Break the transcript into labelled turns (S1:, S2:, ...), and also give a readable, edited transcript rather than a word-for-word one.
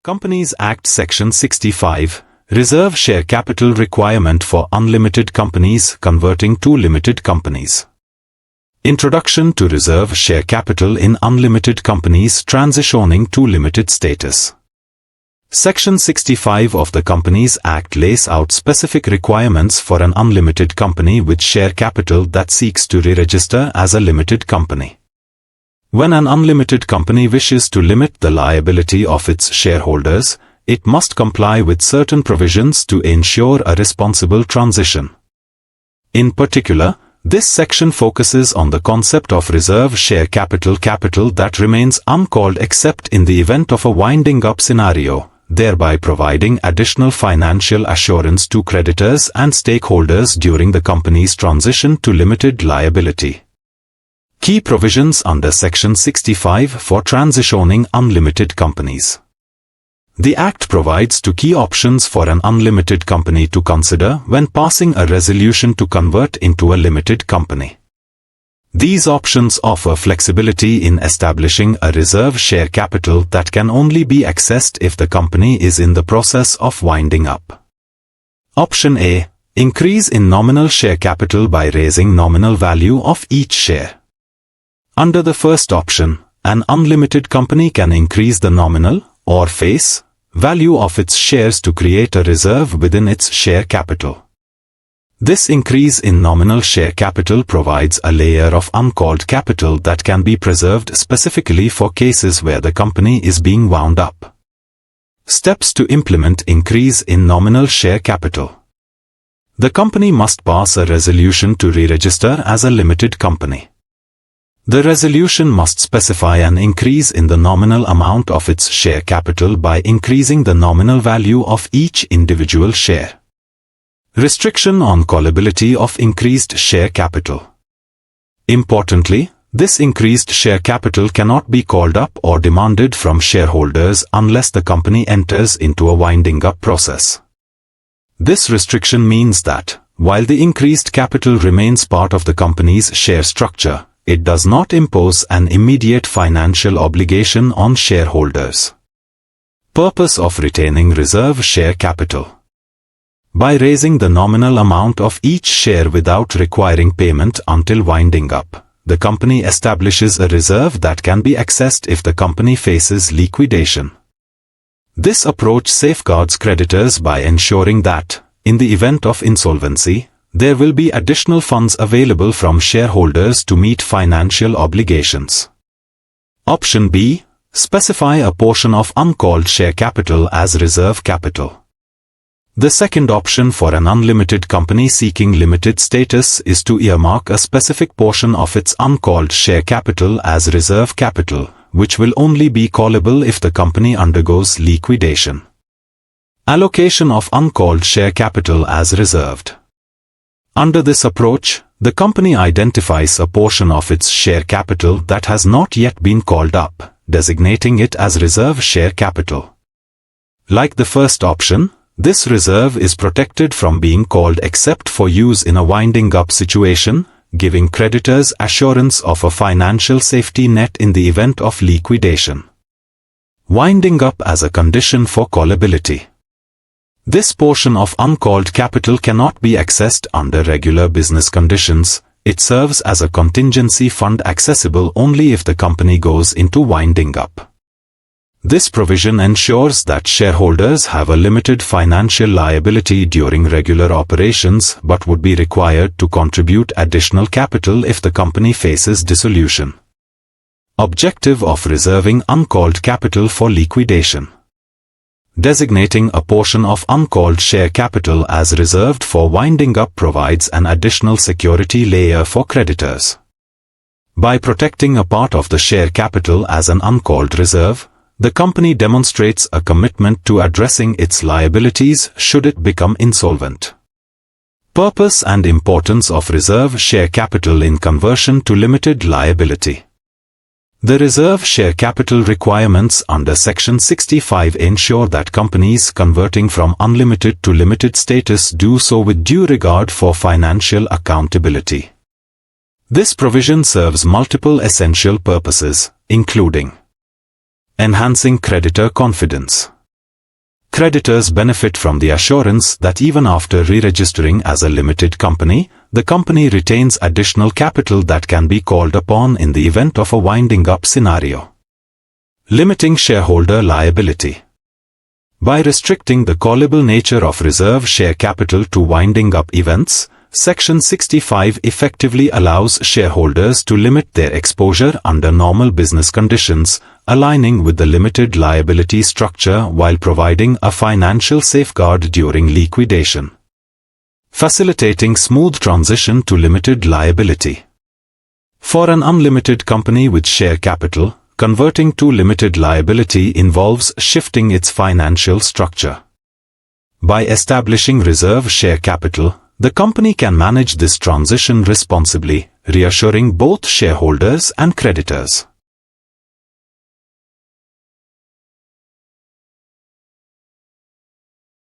S1: Companies Act Section 65, Reserve Share Capital Requirement for Unlimited Companies Converting to Limited Companies. Introduction to Reserve Share Capital in Unlimited Companies Transitioning to Limited Status. Section 65 of the Companies Act lays out specific requirements for an unlimited company with share capital that seeks to re-register as a limited company. When an unlimited company wishes to limit the liability of its shareholders, it must comply with certain provisions to ensure a responsible transition. In particular, this section focuses on the concept of reserve share capital that remains uncalled except in the event of a winding up scenario, thereby providing additional financial assurance to creditors and stakeholders during the company's transition to limited liability. Key provisions under Section 65 for transitioning unlimited companies. The Act provides two key options for an unlimited company to consider when passing a resolution to convert into a limited company. These options offer flexibility in establishing a reserve share capital that can only be accessed if the company is in the process of winding up. Option A. Increase in nominal share capital by raising nominal value of each share. Under the first option, an unlimited company can increase the nominal, or face, value of its shares to create a reserve within its share capital. This increase in nominal share capital provides a layer of uncalled capital that can be preserved specifically for cases where the company is being wound up. Steps to implement increase in nominal share capital. The company must pass a resolution to re-register as a limited company. The resolution must specify an increase in the nominal amount of its share capital by increasing the nominal value of each individual share. Restriction on callability of increased share capital. Importantly, this increased share capital cannot be called up or demanded from shareholders unless the company enters into a winding up process. This restriction means that, while the increased capital remains part of the company's share structure, it does not impose an immediate financial obligation on shareholders. Purpose of retaining reserve share capital. By raising the nominal amount of each share without requiring payment until winding up, the company establishes a reserve that can be accessed if the company faces liquidation. This approach safeguards creditors by ensuring that, in the event of insolvency, there will be additional funds available from shareholders to meet financial obligations. Option B. Specify a portion of uncalled share capital as reserve capital. The second option for an unlimited company seeking limited status is to earmark a specific portion of its uncalled share capital as reserve capital, which will only be callable if the company undergoes liquidation. Allocation of uncalled share capital as reserved. Under this approach, the company identifies a portion of its share capital that has not yet been called up, designating it as reserve share capital. Like the first option, this reserve is protected from being called except for use in a winding up situation, giving creditors assurance of a financial safety net in the event of liquidation. Winding up as a condition for callability. This portion of uncalled capital cannot be accessed under regular business conditions. It serves as a contingency fund accessible only if the company goes into winding up. This provision ensures that shareholders have a limited financial liability during regular operations but would be required to contribute additional capital if the company faces dissolution. Objective of reserving uncalled capital for liquidation. Designating a portion of uncalled share capital as reserved for winding up provides an additional security layer for creditors. By protecting a part of the share capital as an uncalled reserve, the company demonstrates a commitment to addressing its liabilities should it become insolvent. Purpose and importance of reserve share capital in conversion to limited liability. The reserve share capital requirements under Section 65 ensure that companies converting from unlimited to limited status do so with due regard for financial accountability. This provision serves multiple essential purposes, including enhancing creditor confidence. Creditors benefit from the assurance that even after re-registering as a limited company, the company retains additional capital that can be called upon in the event of a winding-up scenario. Limiting shareholder liability. By restricting the callable nature of reserve share capital to winding-up events, Section 65 effectively allows shareholders to limit their exposure under normal business conditions, aligning with the limited liability structure while providing a financial safeguard during liquidation. Facilitating smooth transition to limited liability. For an unlimited company with share capital, converting to limited liability involves shifting its financial structure. By establishing reserve share capital, the company can manage this transition responsibly, reassuring both shareholders and creditors.